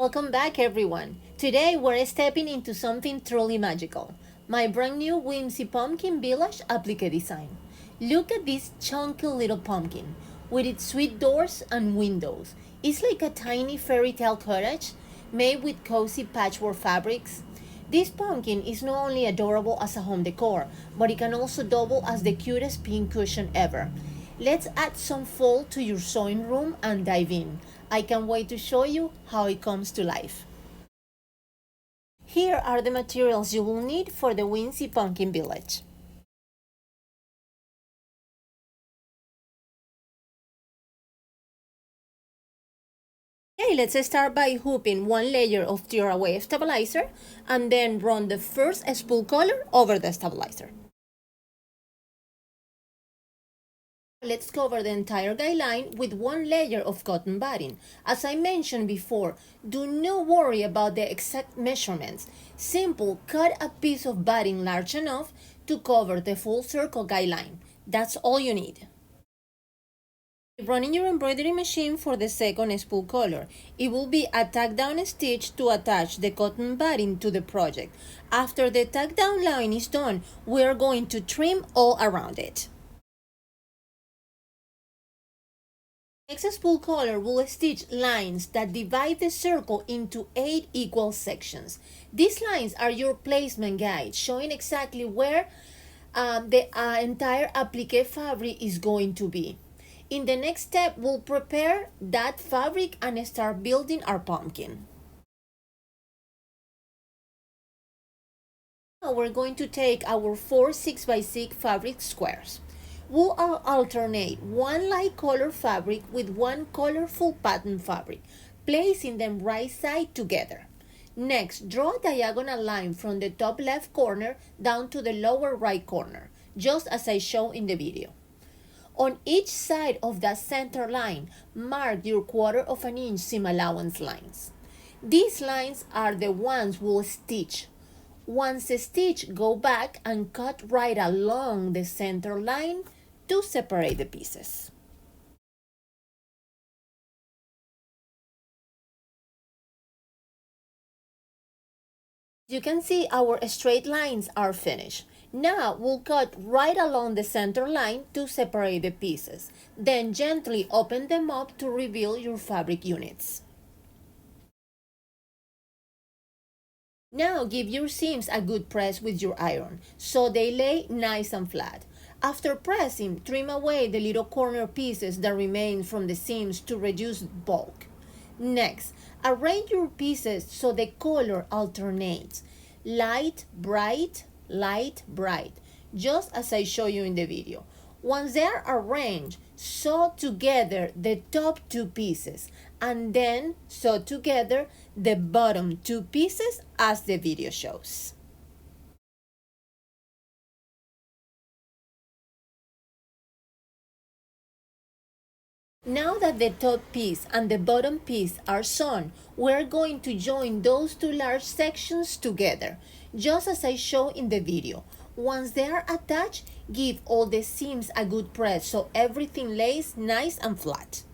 Welcome back, everyone. Today we're stepping into something truly magical. My brand new Whimsy pumpkin village applique design. Look at this chunky little pumpkin with its sweet doors and windows. It's like a tiny fairy tale cottage made with cozy patchwork fabrics. This pumpkin is not only adorable as a home decor, but it can also double as the cutest pincushion ever. Let's add some fall to your sewing room and dive in. I can't wait to show you how it comes to life. Here are the materials you will need for the Whimsy Pumpkin Village. Okay, let's start by hooping one layer of tearaway stabilizer and then run the first spool color over the stabilizer. Let's cover the entire guideline with one layer of cotton batting. As I mentioned before, do not worry about the exact measurements. Simple, cut a piece of batting large enough to cover the full circle guideline. That's all you need. Running your embroidery machine for the second spool color. It will be a tack down stitch to attach the cotton batting to the project. After the tack down line is done, we are going to trim all around it. Next spool color will stitch lines that divide the circle into 8 equal sections. These lines are your placement guide, showing exactly where the entire applique fabric is going to be. In the next step, we'll prepare that fabric and start building our pumpkin. Now we're going to take our 4 6x6 fabric squares. We'll alternate one light color fabric with one colorful pattern fabric, placing them right side together. Next, draw a diagonal line from the top left corner down to the lower right corner, just as I show in the video. On each side of that center line, mark your 1/4 inch seam allowance lines. These lines are the ones we'll stitch. Once stitched, go back and cut right along the center line to separate the pieces. You can see our straight lines are finished. Now we'll cut right along the center line to separate the pieces. Then gently open them up to reveal your fabric units. Now give your seams a good press with your iron so they lay nice and flat. After pressing, trim away the little corner pieces that remain from the seams to reduce bulk. Next, arrange your pieces so the color alternates. Light, bright, just as I show you in the video. Once they are arranged, sew together the top 2 pieces and then sew together the bottom 2 pieces as the video shows. Now that the top piece and the bottom piece are sewn, we're going to join those 2 large sections together, just as I show in the video. Once they are attached, give all the seams a good press so everything lays nice and flat.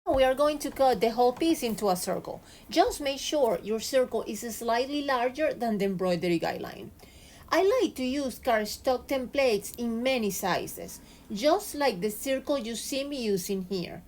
We are going to cut the whole piece into a circle. Just make sure your circle is slightly larger than the embroidery guideline. I like to use cardstock templates in many sizes, just like the circle you see me using here.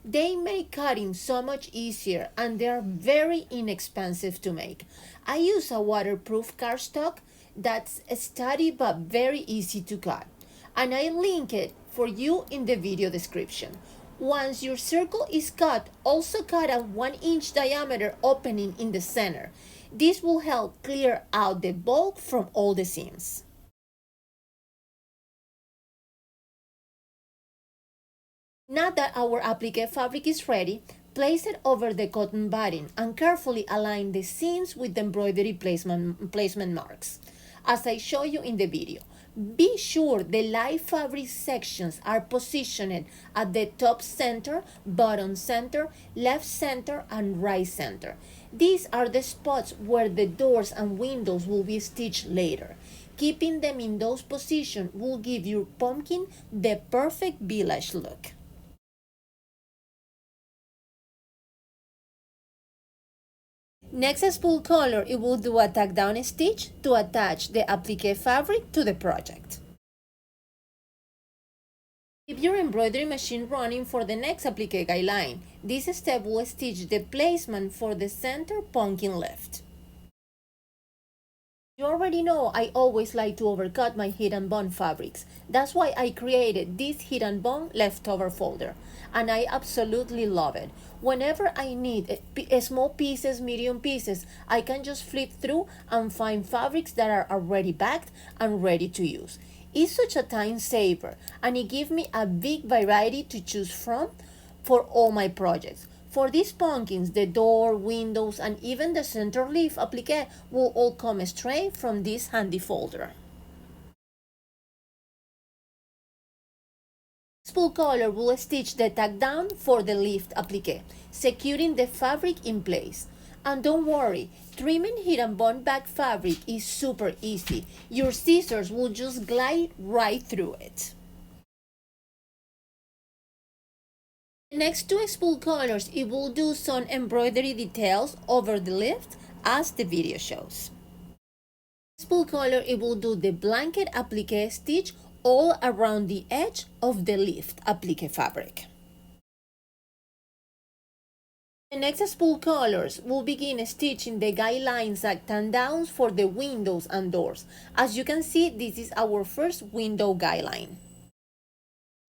They make cutting so much easier and they are very inexpensive to make. I use a waterproof cardstock that's sturdy but very easy to cut, and I link it for you in the video description. Once your circle is cut, also cut a 1-inch diameter opening in the center. This will help clear out the bulk from all the seams. Now that our applique fabric is ready, place it over the cotton batting and carefully align the seams with the embroidery placement marks, as I show you in the video. Be sure the light fabric sections are positioned at the top center, bottom center, left center, and right center. These are the spots where the doors and windows will be stitched later. Keeping them in those positions will give your pumpkin the perfect village look. Next spool color, it will do a tack down stitch to attach the applique fabric to the project. Keep your embroidery machine running for the next applique guideline. This step will stitch the placement for the center pumpkin left. You already know I always like to overcut my heat and bond fabrics. That's why I created this heat and bond leftover folder, and I absolutely love it. Whenever I need small pieces, medium pieces, I can just flip through and find fabrics that are already bagged and ready to use. It's such a time saver, and it gives me a big variety to choose from for all my projects. For these pumpkins, the door, windows, and even the center leaf applique will all come straight from this handy folder. Spool color will stitch the tack down for the leaf applique, securing the fabric in place. And don't worry, trimming heat and bond back fabric is super easy. Your scissors will just glide right through it. Next to spool colors, it will do some embroidery details over the lift as the video shows. Spool color, it will do the blanket applique stitch all around the edge of the lift applique fabric. The next spool colors will begin stitching the guidelines and downs for the windows and doors. As you can see, this is our first window guideline.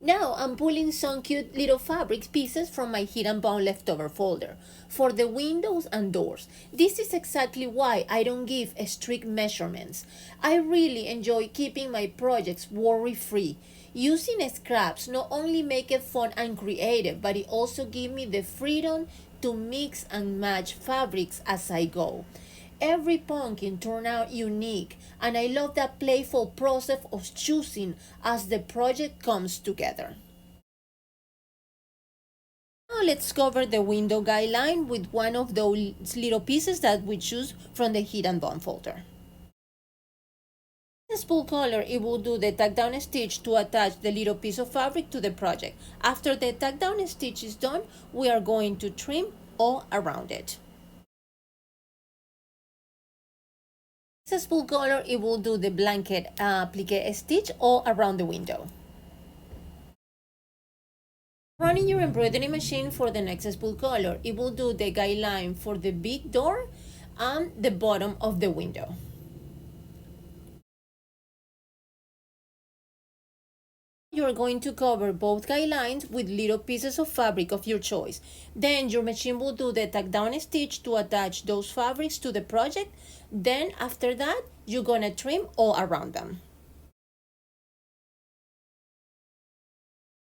Now I'm pulling some cute little fabric pieces from my heat and bond leftover folder for the windows and doors. This is exactly why I don't give strict measurements. I really enjoy keeping my projects worry-free. Using scraps not only make it fun and creative, but it also gives me the freedom to mix and match fabrics as I go. Every pumpkin turned out unique, and I love that playful process of choosing as the project comes together. Now let's cover the window guideline with one of those little pieces that we choose from the heat and bond folder. The spool color, it will do the tack down stitch to attach the little piece of fabric to the project. After the tack down stitch is done, we are going to trim all around it. The spool color, it will do the blanket applique stitch all around the window. Running your embroidery machine for the next spool color, it will do the guideline for the big door and the bottom of the window. You're going to cover both guidelines with little pieces of fabric of your choice. Then your machine will do the tack down stitch to attach those fabrics to the project. Then after that, you're gonna trim all around them.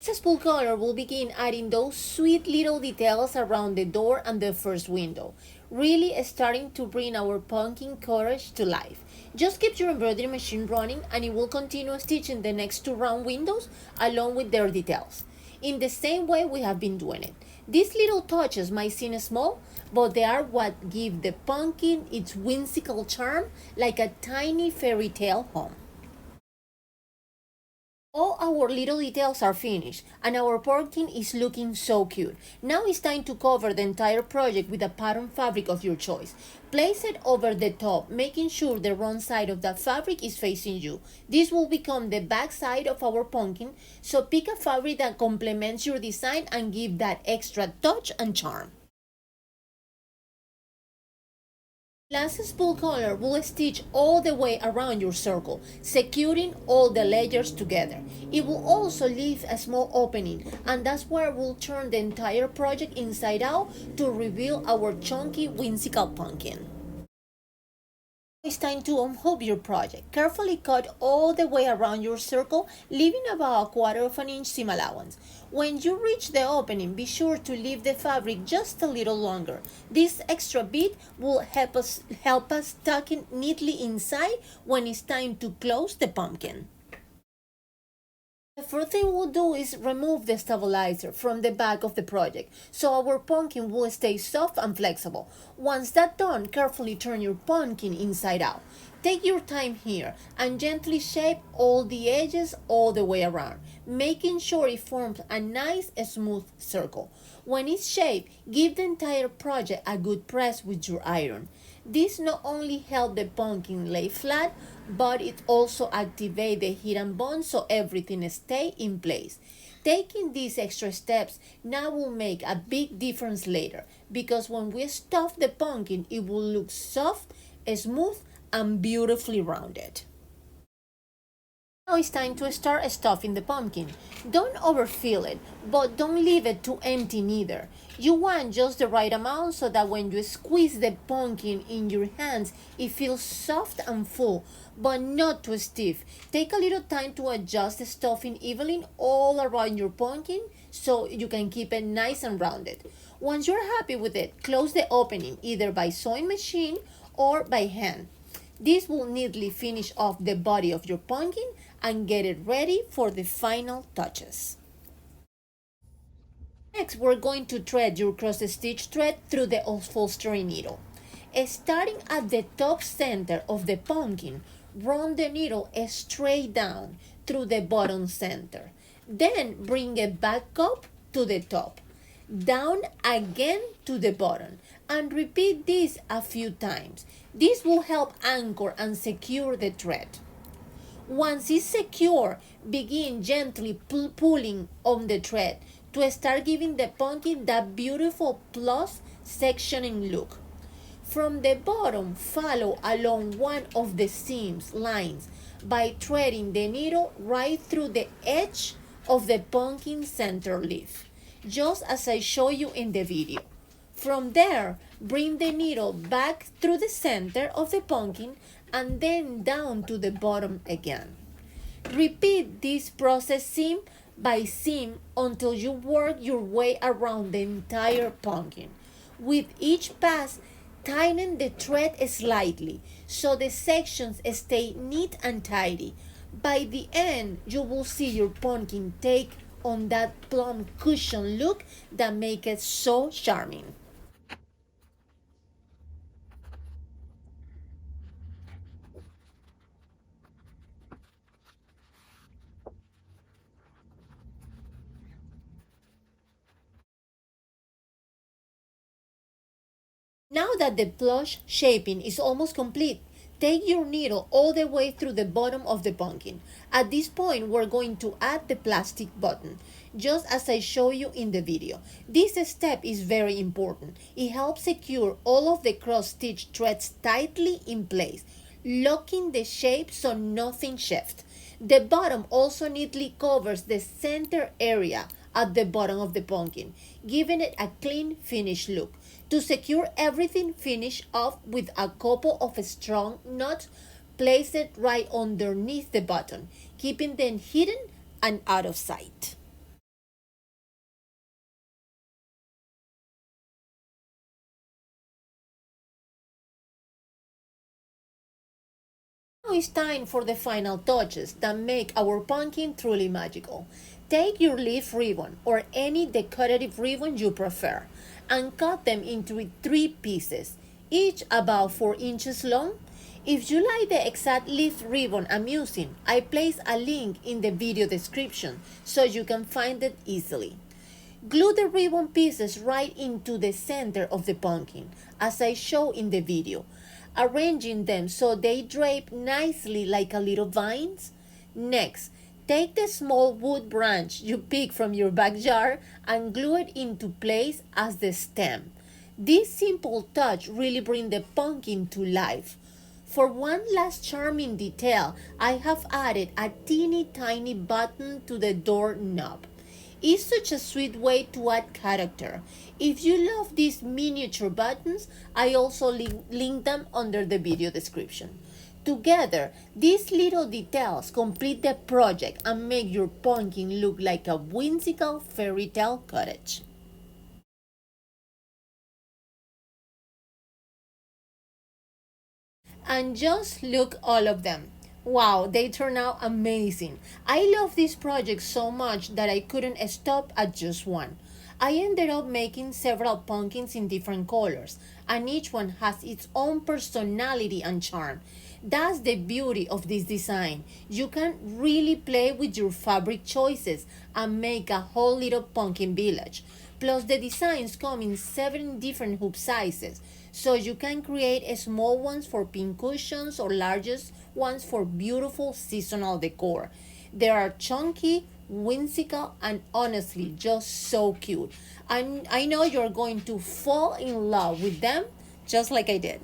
The spool color will begin adding those sweet little details around the door and the first window, really starting to bring our pumpkin courage to life. Just keep your embroidery machine running and it will continue stitching the next two round windows along with their details, in the same way we have been doing it. These little touches might seem small, but they are what give the pumpkin its whimsical charm, like a tiny fairy tale home. All our little details are finished and our pumpkin is looking so cute. Now it's time to cover the entire project with a pattern fabric of your choice. Place it over the top, making sure the wrong side of that fabric is facing you. This will become the back side of our pumpkin, so pick a fabric that complements your design and give that extra touch and charm. Last spool color will stitch all the way around your circle, securing all the layers together. It will also leave a small opening, and that's where we'll turn the entire project inside out to reveal our chunky whimsical pumpkin. It's time to unhook your project. Carefully cut all the way around your circle, leaving about 1/4 of an inch seam allowance. When you reach the opening, be sure to leave the fabric just a little longer. This extra bit will help us tuck it neatly inside when it's time to close the pumpkin. The first thing we'll do is remove the stabilizer from the back of the project, so our pumpkin will stay soft and flexible. Once that's done, carefully turn your pumpkin inside out. Take your time here and gently shape all the edges all the way around, making sure it forms a nice smooth circle. When it's shaped, give the entire project a good press with your iron. This not only helps the pumpkin lay flat, but it also activates the heat and bond so everything stays in place. Taking these extra steps now will make a big difference later, because when we stuff the pumpkin, it will look soft, smooth, and beautifully rounded. Now it's time to start stuffing the pumpkin. Don't overfill it, but don't leave it too empty neither. You want just the right amount so that when you squeeze the pumpkin in your hands, it feels soft and full, but not too stiff. Take a little time to adjust the stuffing evenly all around your pumpkin so you can keep it nice and rounded. Once you're happy with it, close the opening either by sewing machine or by hand. This will neatly finish off the body of your pumpkin and get it ready for the final touches. Next, we're going to thread your cross stitch thread through the upholstery needle. Starting at the top center of the pumpkin, run the needle straight down through the bottom center. Then bring it back up to the top, down again to the bottom, and repeat this a few times. This will help anchor and secure the thread. Once it's secure, begin gently pulling on the thread to start giving the pumpkin that beautiful plus sectioning look. From the bottom, follow along one of the seams lines by threading the needle right through the edge of the pumpkin center leaf, just as I show you in the video. From there, bring the needle back through the center of the pumpkin and then down to the bottom again. Repeat this process seam by seam until you work your way around the entire pumpkin. With each pass, tighten the thread slightly so the sections stay neat and tidy. By the end, you will see your pumpkin take on that plum cushion look that makes it so charming. Now that the plush shaping is almost complete, take your needle all the way through the bottom of the pumpkin. At this point, we're going to add the plastic button, just as I show you in the video. This step is very important. It helps secure all of the cross-stitch threads tightly in place, locking the shape so nothing shifts. The bottom also neatly covers the center area at the bottom of the pumpkin, giving it a clean, finished look. To secure everything, finish off with a couple of strong knots. Place it right underneath the button, keeping them hidden and out of sight. Now it's time for the final touches that make our pumpkin truly magical. Take your leaf ribbon or any decorative ribbon you prefer and cut them into 3 pieces, each about 4 inches long. If you like the exact leaf ribbon I'm using, I place a link in the video description so you can find it easily. Glue the ribbon pieces right into the center of the pumpkin, as I show in the video, arranging them so they drape nicely like a little vines. Next, take the small wood branch you pick from your backyard and glue it into place as the stem. This simple touch really brings the pumpkin to life. For one last charming detail, I have added a teeny tiny button to the door knob. It's such a sweet way to add character. If you love these miniature buttons, I also link them under the video description. Together, these little details complete the project and make your pumpkin look like a whimsical fairy tale cottage. And just look all of them. Wow, they turn out amazing. I love this project so much that I couldn't stop at just one. I ended up making several pumpkins in different colors, and each one has its own personality and charm. That's the beauty of this design. You can really play with your fabric choices and make a whole little pumpkin village. Plus, the designs come in 7 different hoop sizes, so you can create small ones for pincushions or largest ones for beautiful seasonal decor. They are chunky, whimsical, and honestly just so cute. I know you're going to fall in love with them just like I did.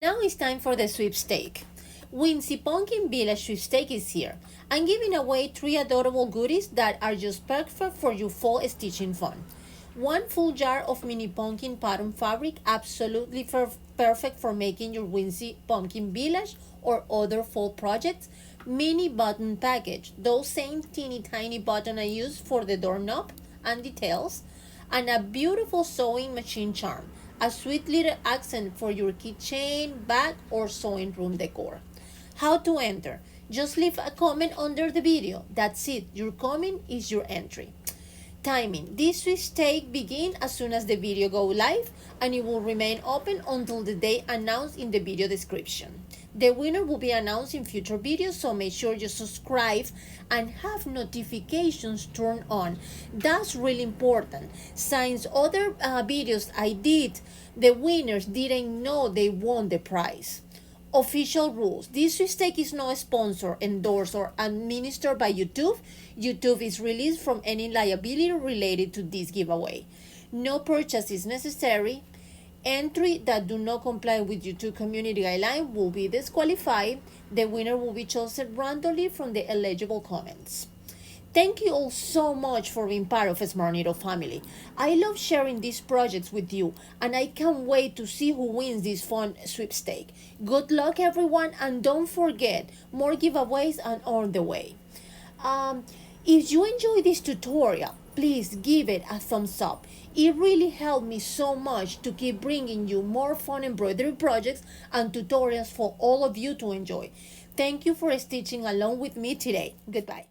Now it's time for the sweepstake. Whimsy Pumpkin Village sweepstake is here. I'm giving away 3 adorable goodies that are just perfect for your fall stitching fun. 1 full jar of mini pumpkin pattern fabric, absolutely perfect for making your Whimsy Pumpkin Village or other fall projects. Mini button package, those same teeny tiny button I use for the doorknob and details, and a beautiful sewing machine charm, a sweet little accent for your keychain, bag, or sewing room decor. How to enter? Just leave a comment under the video. That's it. Your comment is your entry. Timing. This sweepstake begins as soon as the video goes live, and it will remain open until the day announced in the video description. The winner will be announced in future videos, so make sure you subscribe and have notifications turned on. That's really important. Since other videos I did, the winners didn't know they won the prize. Official rules. This sweepstake is not sponsored, endorsed, or administered by YouTube. YouTube is released from any liability related to this giveaway. No purchase is necessary. Entry that do not comply with YouTube community guideline will be disqualified. The winner will be chosen randomly from the eligible comments. Thank you all so much for being part of Smart Needle family. I love sharing these projects with you, and I can't wait to see who wins this fun sweepstake. Good luck everyone, and don't forget, more giveaways are on the way. If you enjoyed this tutorial, please give it a thumbs up. It really helped me so much to keep bringing you more fun embroidery projects and tutorials for all of you to enjoy. Thank you for stitching along with me today. Goodbye.